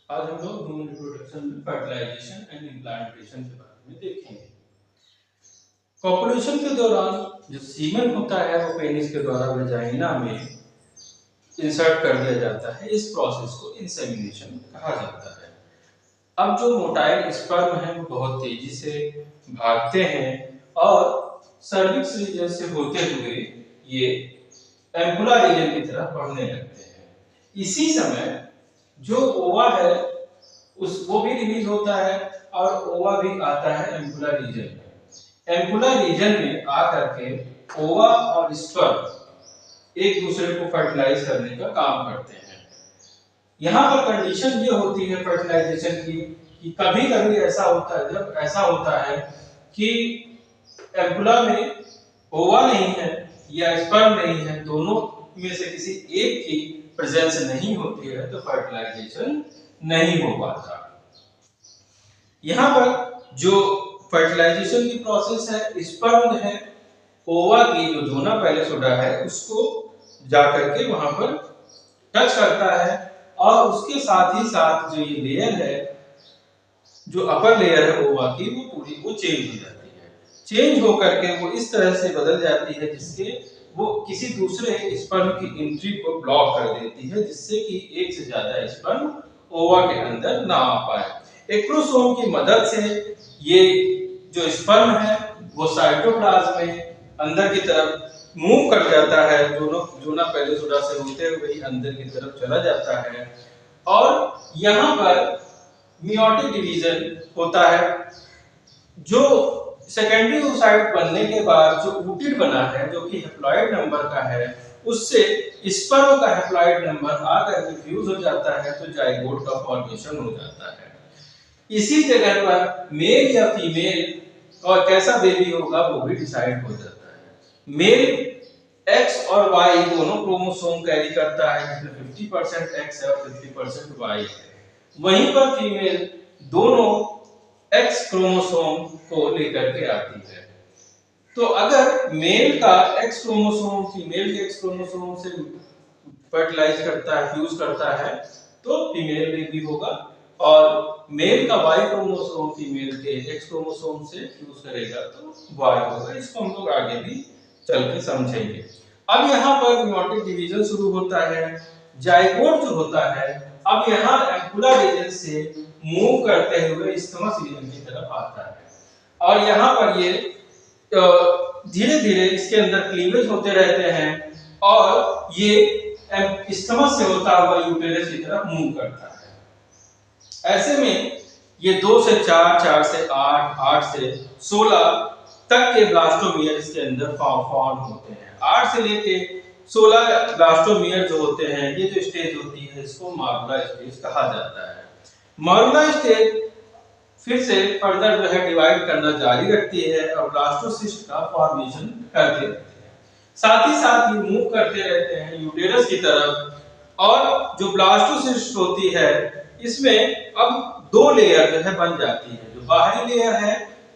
आज हम लोग ह्यूमन रिप्रोडक्शन में फर्टिलाइजेशन एंड इम्प्लांटेशन के बारे में देखेंगे। कॉपुलेशन के दौरान जो सीमेन होता है वो पेनिस के द्वारा वेजाइना में इंसर्ट कर दिया जाता है। इस प्रोसेस को इंसेमिनेशन कहा जाता है। अब जो मोटाइल स्पर्म है वो बहुत तेजी से भागते हैं और सर्विक्स रीजन से होते हुए ये एम्पुला रीजन की तरफ बढ़ने लगते हैं। इसी समय जो ओवा है उस वो भी रिलीज होता है और ओवा भी आता है एम्पुला रीजन में। एम्पुला रीजन में आकर के ओवा और स्पर्म एक दूसरे को फर्टिलाइज करने का काम करते हैं। यहाँ पर कंडीशन ये होती है फर्टिलाइजेशन की कि कभी कभी ऐसा होता है, जब ऐसा होता है कि एम्पुला में ओवा नहीं है या स्पर्म नहीं है, दोनों में से किसी एक की प्रेजेंस नहीं होती है तो फर्टिलाइजेशन नहीं हो पाता। यहाँ पर जो फर्टिलाइजेशन की प्रोसेस है, स्पर्म है ओवा की जो जोना पेलिसोडा है उसको जाकर के वहां पर टच करता है और उसके साथ ही साथ जो ये लेयर है, जो अपर लेयर है ओवा की, वो पूरी वो चेंज हो जाती है। चेंज होकर के वो इस तरह से बदल जाती है जिसके वो किसी दूसरे स्पर्म की एंट्री को ब्लॉक कर देती है, जिससे कि एक से ज्यादा स्पर्म ओवा के अंदर ना आ पाए। एक्रोसोम की मदद से ये जो स्पर्म है वो साइटोप्लाज्म में अंदर की तरफ मूव कर जाता है, दोनों जोना पेलिसोडा से होते हुए ही अंदर की तरफ चला जाता है और यहाँ पर मियोटिक डिवीजन होता है। जो सेकेंडरी oocyte बनने के बाद जो ऊटिड बना है जो कि हैप्लॉइड नंबर का है, उससे स्पर्म का हैप्लॉइड नंबर आकर के फ्यूज हो जाता है तो जाइगोट का फॉर्मेशन हो जाता है। इसी जगह पर मेल या फीमेल और कैसा बेबी होगा वो भी डिसाइड हो जाता है। मेल एक्स और वाई दोनों क्रोमोसोम कैरी करता है, जिसमें 50% एक्स है और 50% वाई है। वहीं पर फीमेल दोनों एक्स क्रोमोसोम को लेकर के आती है। तो अगर मेल का एक्स क्रोमोसोम फीमेल के एक्स क्रोमोसोम से फर्टिलाइज करता है, फ्यूज करता है, तो फीमेल बेबी होगा और मेल का वाई क्रोमोसोम फीमेल के एक्स क्रोमोसोम से फ्यूज करेगा तो वाई होगा। इसको हम लोग आगे भी चल के समझेंगे। अब यहाँ पर मियोटिक डिवीजन शुरू होता है। जाइगोट जो होता है अब यहाँ एम्पुला रीजन से मूव करते हुए स्टमक रीजन की तरफ आता है और यहाँ पर ये धीरे धीरे इसके अंदर क्लीवेज होते रहते हैं और ये स्टमक से होता हुआ यूटेरस की तरफ मूव करता है। ऐसे में ये 2 से 4, 4 से 8, 8 से 16 तक के ब्लास्टोमियर इसके अंदर फॉर्म होते हैं। 8 से लेके 16 ब्लास्टोमियर जो होते हैं, ये जो स्टेज होती है इसको मारुला स्टेज कहा जाता है। मारुला स्टेज फिर से फर्दर जो है डिवाइड करना जारी रखती है और ब्लास्टोसिस्ट का फॉर्मेशन करते रहते हैं। साथ ही साथ ये मूव करते रहते हैं यूटेरस की तरफ और जो ब्लास्टोसिस्ट होती है इसमें अब 2 लेयर जो है बन जाती है। जो बाहरी लेयर है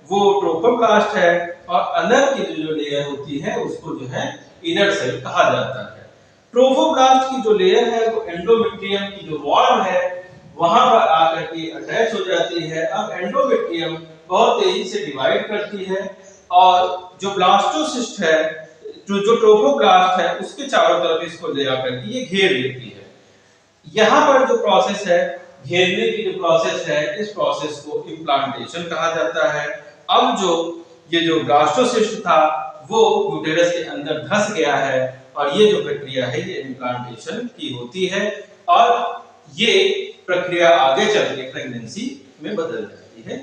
वो ट्रोफोब्लास्ट है और अंदर की जो लेयर होती है उसको जो है इनर सेल कहा जाता है। ट्रोफोब्लास्ट की जो लेयर है वो एंडोमेट्रियम की जो वॉल है वहां पर आकर के अटैच हो जाती है। अब एंडोमेट्रियम बहुत तेजी से डिवाइड करती है और जो ब्लास्टोसिस्ट है, जो ट्रोफोब्लास्ट है, उसके चारों तरफ इसको ले आकर के ये घेर लेती है। यहाँ पर जो प्रोसेस है, घेरने की जो प्रोसेस है, इस प्रोसेस को इम्प्लांटेशन कहा जाता है। अब ये जो ब्लास्टोसिस्ट था वो यूटेरस के अंदर धंस गया है और ये जो प्रक्रिया है ये इम्प्लांटेशन की होती है और ये प्रक्रिया आगे चल के प्रेगनेंसी में बदल जाती है।